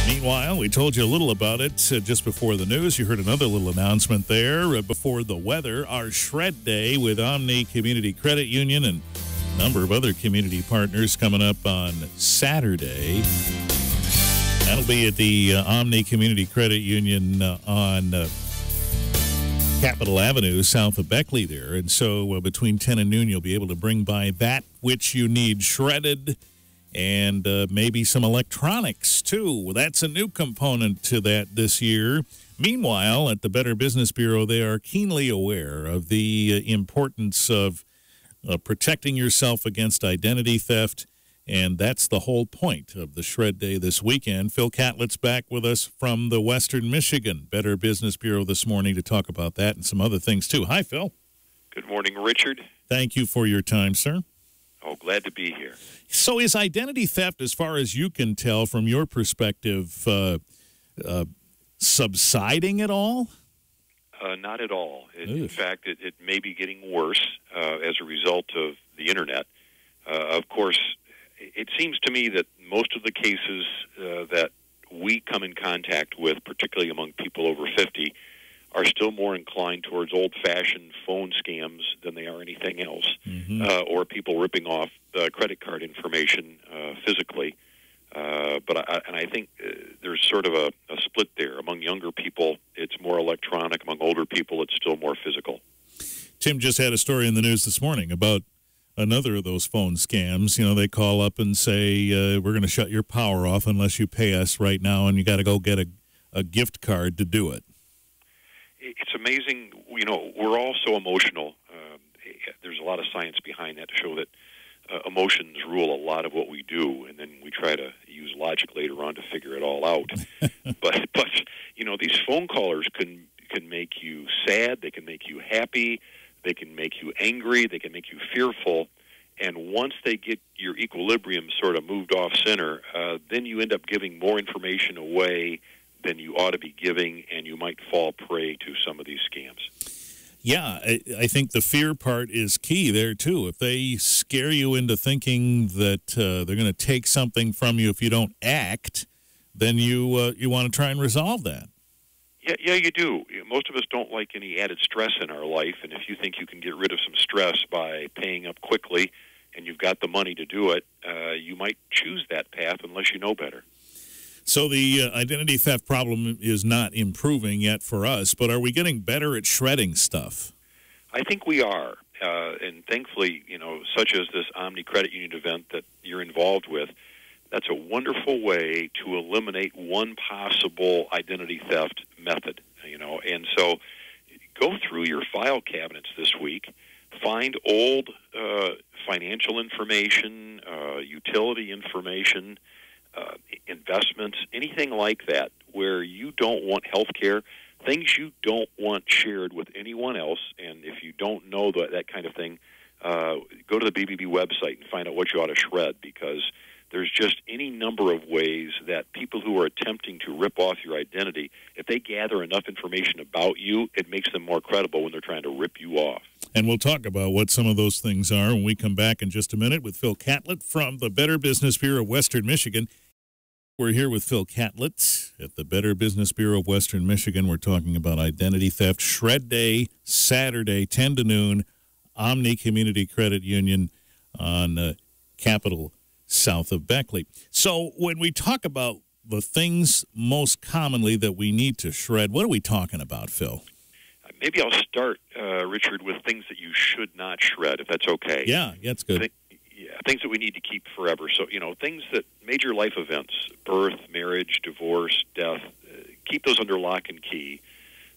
Meanwhile, we told you a little about it just before the news. You heard another little announcement there before the weather. Our Shred Day with OMNI Community Credit Union and a number of other community partners coming up on Saturday. That'll be at the OMNI Community Credit Union on Capitol Avenue, south of Beckley there. And so between 10 and noon, you'll be able to bring by that which you need shredded, and maybe some electronics, too. That's a new component to that this year. Meanwhile, at the Better Business Bureau, they are keenly aware of the importance of protecting yourself against identity theft, and that's the whole point of the Shred Day this weekend. Phill Catlett's back with us from the Western Michigan Better Business Bureau this morning to talk about that and some other things, too. Hi, Phil. Good morning, Richard. Thank you for your time, sir. Oh, glad to be here. So is identity theft, as far as you can tell from your perspective, subsiding at all? Not at all. In fact, it may be getting worse as a result of the Internet. Of course, it seems to me that most of the cases that we come in contact with, particularly among people over 50, are still more inclined towards old-fashioned phone scams than they are anything else, or people ripping off credit card information physically. But I think there's sort of a split there. Among younger people, it's more electronic. Among older people, it's still more physical. Tim just had a story in the news this morning about another of those phone scams. You know, they call up and say, we're going to shut your power off unless you pay us right now, and you got to go get a gift card to do it. It's amazing. You know, we're all so emotional. There's a lot of science behind that to show that emotions rule a lot of what we do, and then we try to use logic later on to figure it all out. but you know, these phone callers can make you sad. They can make you happy. They can make you angry. They can make you fearful. And once they get your equilibrium sort of moved off center, then you end up giving more information away than you ought to be giving, and you might fall prey to some of these scams. Yeah, I think the fear part is key there, too. If they scare you into thinking that they're going to take something from you if you don't act, then you want to try and resolve that. Yeah, you do. Most of us don't like any added stress in our life, and if you think you can get rid of some stress by paying up quickly and you've got the money to do it, you might choose that path unless you know better. So the identity theft problem is not improving yet for us, but are we getting better at shredding stuff? I think we are, and thankfully, you know, such as this OMNI Credit Union event that you're involved with, that's a wonderful way to eliminate one possible identity theft method, you know. And so go through your file cabinets this week, find old financial information, utility information, investments, anything like that, where you don't want health care, things you don't want shared with anyone else. And if you don't know that kind of thing, go to the BBB website and find out what you ought to shred, because there's just any number of ways that people who are attempting to rip off your identity, if they gather enough information about you, it makes them more credible when they're trying to rip you off. And we'll talk about what some of those things are when we come back in just a minute with Phill Catlett from the Better Business Bureau of Western Michigan. We're here with Phill Catlett at the Better Business Bureau of Western Michigan. We're talking about identity theft. Shred Day, Saturday, 10 to noon, OMNI Community Credit Union on Capitol, south of Beckley. So when we talk about the things most commonly that we need to shred, what are we talking about, Phil? Maybe I'll start, Richard, with things that you should not shred, if that's okay. Yeah, that's good. Things that we need to keep forever. So, you know, things that major life events, birth, marriage, divorce, death, keep those under lock and key.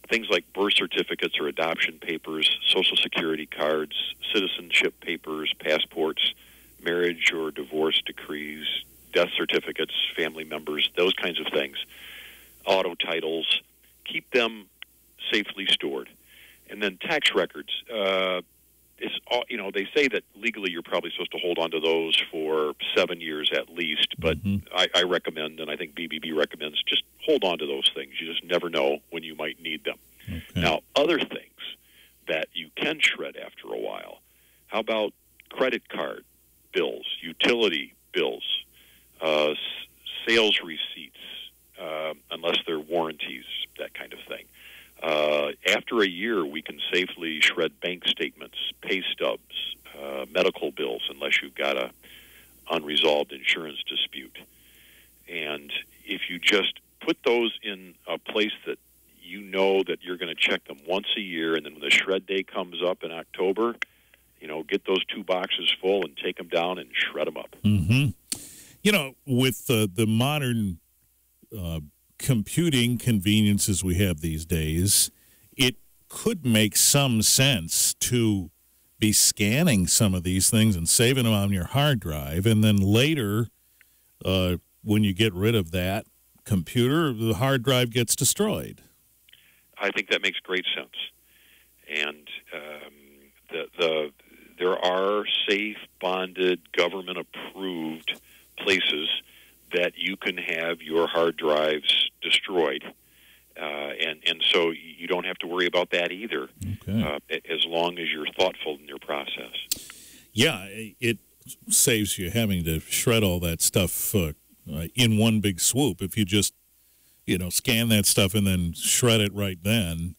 Things like birth certificates or adoption papers, Social Security cards, citizenship papers, passports, marriage or divorce decrees, death certificates, family members, those kinds of things. Auto titles, keep them safely stored. And then tax records. You know, they say that legally you're probably supposed to hold on to those for 7 years at least, but I recommend, and I think BBB recommends, just hold on to those things. You just never know when you might need them. Okay. Now, other things that you can shred after a while, how about credit card bills, utility bills, sales receipts, unless they're warranties, that kind of thing. After a year, we can safely shred bank statements, pay stubs, medical bills, unless you've got a unresolved insurance dispute. And if you just put those in a place that you know that you're going to check them once a year, and then when the shred day comes up in October, get those 2 boxes full and take them down and shred them up. Mm-hmm. With the modern computing conveniences we have these days, it could make some sense to be scanning some of these things and saving them on your hard drive, and then later, when you get rid of that computer, the hard drive gets destroyed. I think that makes great sense. And there are safe, bonded, government-approved places that you can have your hard drives destroyed. And so you don't have to worry about that either, as long as you're thoughtful in your process. Yeah, it saves you having to shred all that stuff in one big swoop. If you just, scan that stuff and then shred it right then,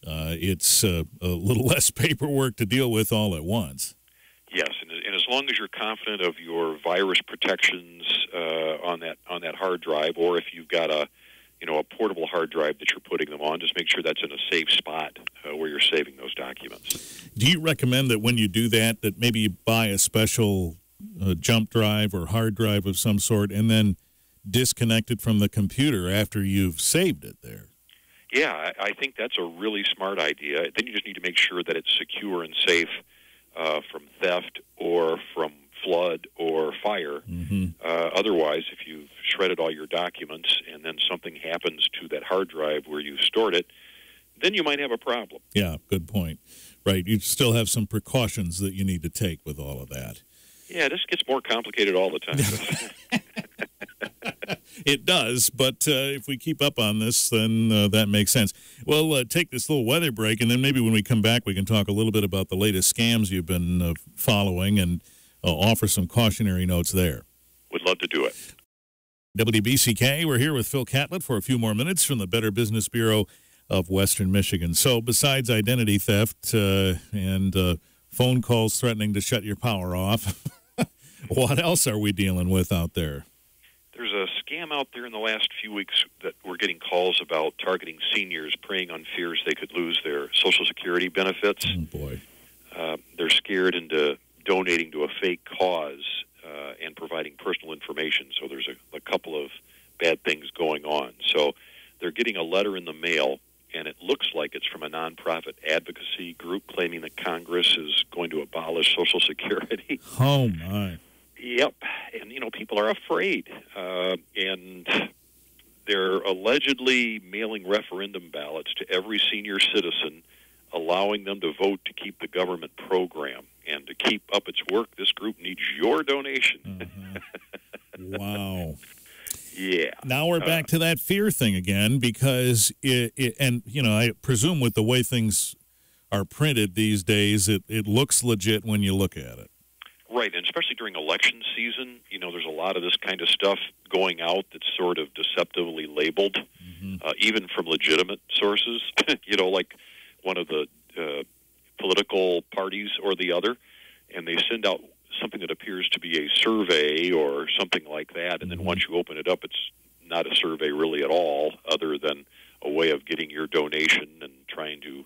it's a little less paperwork to deal with all at once. Yes, and as long as you're confident of your virus protections on that hard drive, or if you've got a portable hard drive that you're putting them on, just make sure that's in a safe spot where you're saving those documents. Do you recommend that when you do that maybe you buy a special jump drive or hard drive of some sort and then disconnect it from the computer after you've saved it there? Yeah, I think that's a really smart idea. Then you just need to make sure that it's secure and safe from theft or from flood or fire. Mm-hmm. Otherwise, if you've shredded all your documents and then something happens to that hard drive where you stored it, then you might have a problem. Yeah, good point. Right, you still have some precautions that you need to take with all of that. Yeah, this gets more complicated all the time. It does, but if we keep up on this, then that makes sense. Well, take this little weather break, and then maybe when we come back, we can talk a little bit about the latest scams you've been following and offer some cautionary notes there. Would love to do it. WBCK, we're here with Phill Catlett for a few more minutes from the Better Business Bureau of Western Michigan. So besides identity theft and phone calls threatening to shut your power off, what else are we dealing with out there? There's a scam out there in the last few weeks that we're getting calls about targeting seniors, preying on fears they could lose their Social Security benefits. Oh, boy. They're scared into donating to a fake cause and providing personal information. So there's a couple of bad things going on. So they're getting a letter in the mail, and it looks like it's from a nonprofit advocacy group claiming that Congress is going to abolish Social Security. Oh, my. Yep, and people are afraid, and they're allegedly mailing referendum ballots to every senior citizen, allowing them to vote to keep the government program. And to keep up its work, this group needs your donation. Uh-huh. Wow. Yeah. Now we're back to that fear thing again, because I presume with the way things are printed these days, it looks legit when you look at it. Right, and especially during election season, there's a lot of this kind of stuff going out that's sort of deceptively labeled, even from legitimate sources, like one of the political parties or the other, and they send out something that appears to be a survey or something like that, and then once you open it up, it's not a survey really at all, other than a way of getting your donation and trying to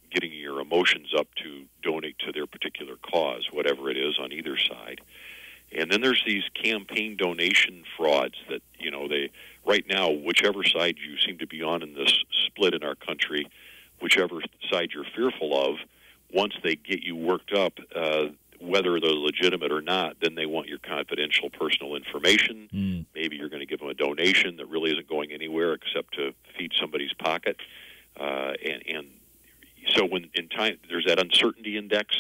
getting your emotions up to donate to their particular cause, whatever it is on either side. And then there's these campaign donation frauds that, they right now, whichever side you seem to be on in this split in our country, whichever side you're fearful of, once they get you worked up, whether they're legitimate or not, then they want your confidential personal information. Maybe you're going to give them a donation that really isn't going anywhere except to feed somebody's pocket. And so when in time, there's that uncertainty index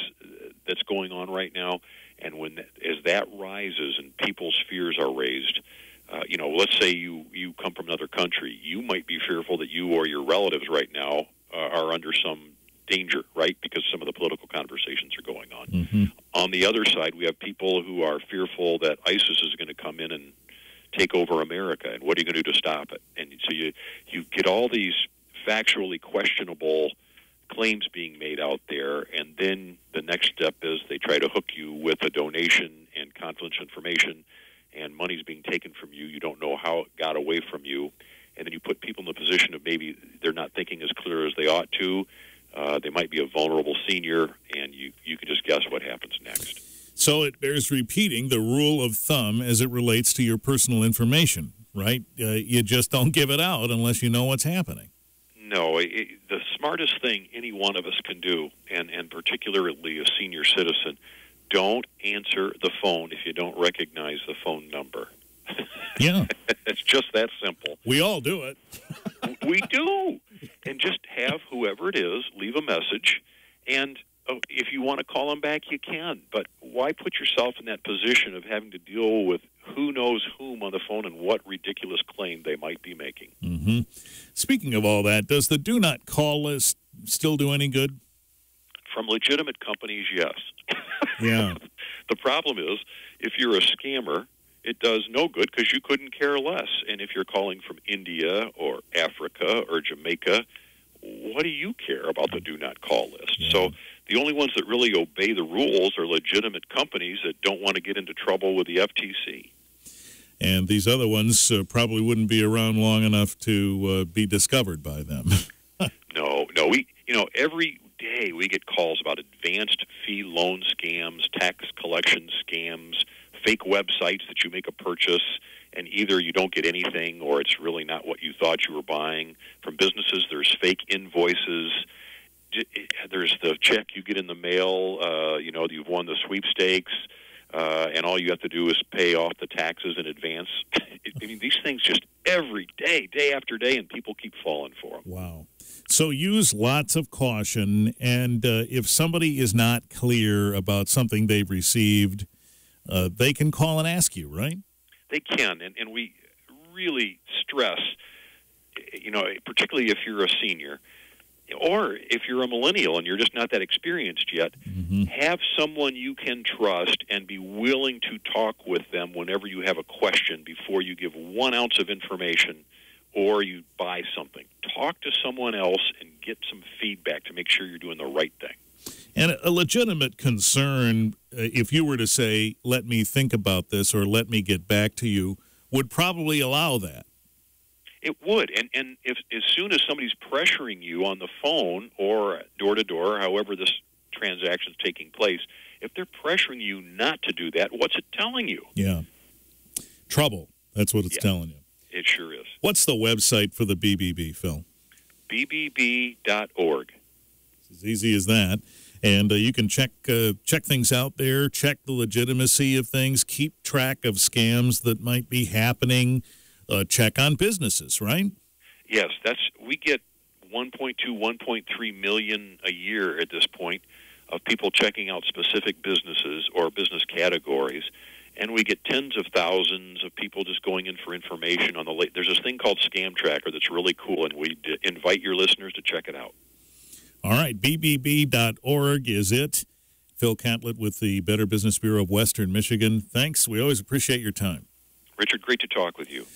that's going on right now, and as that rises and people's fears are raised, let's say you come from another country, you might be fearful that you or your relatives right now are under some danger, right, because some of the political conversations are going on. On the other side, we have people who are fearful that ISIS is going to come in and take over America, and what are you going to do to stop it? And so you get all these factually questionable claims being made out there, and then the next step is they try to hook you with a donation and confidential information, and money's being taken from you. You don't know how it got away from you, and then you put people in the position of maybe they're not thinking as clear as they ought to. They might be a vulnerable senior, and you can just guess what happens next. So it bears repeating the rule of thumb as it relates to your personal information, right? You just don't give it out unless you know what's happening. No, the smartest thing any one of us can do, and particularly a senior citizen, don't answer the phone if you don't recognize the phone number. Yeah. It's just that simple. We all do it. We do. And just have whoever it is leave a message, and if you want to call them back, you can. But why put yourself in that position of having to deal with who knows whom on the phone and what ridiculous claim they might be making? Mm-hmm. Speaking of all that, does the do not call list still do any good? From legitimate companies, yes. Yeah. The problem is, if you're a scammer, it does no good because you couldn't care less. And if you're calling from India or Africa or Jamaica, what do you care about the do not call list? Yeah. So the only ones that really obey the rules are legitimate companies that don't want to get into trouble with the FTC. And these other ones probably wouldn't be around long enough to be discovered by them. No. Every day we get calls about advanced fee loan scams, tax collection scams, fake websites that you make a purchase and either you don't get anything or it's really not what you thought you were buying. From businesses, there's fake invoices. There's the check you get in the mail, you've won the sweepstakes, and all you have to do is pay off the taxes in advance. These things just every day, day after day, and people keep falling for them. Wow. So use lots of caution, and if somebody is not clear about something they've received, they can call and ask you, right? They can, and we really stress, particularly if you're a senior, or if you're a millennial and you're just not that experienced yet, have someone you can trust and be willing to talk with them whenever you have a question before you give 1 ounce of information or you buy something. Talk to someone else and get some feedback to make sure you're doing the right thing. And a legitimate concern, if you were to say, let me think about this or let me get back to you, would probably allow that. It would. And if as soon as somebody's pressuring you on the phone or door-to-door, however this transaction is taking place, if they're pressuring you not to do that, what's it telling you? Yeah. Trouble. That's what it's telling you. It sure is. What's the website for the BBB, Phil? bbb.org. It's as easy as that. And you can check things out there, check the legitimacy of things, keep track of scams that might be happening, check on businesses, right? Yes, we get 1.2, 1.3 million a year at this point of people checking out specific businesses or business categories. And we get tens of thousands of people just going in for information on there's this thing called Scam Tracker that's really cool, and we invite your listeners to check it out. All right, bbb.org is it. Phill Catlett with the Better Business Bureau of Western Michigan. Thanks. We always appreciate your time. Richard, great to talk with you.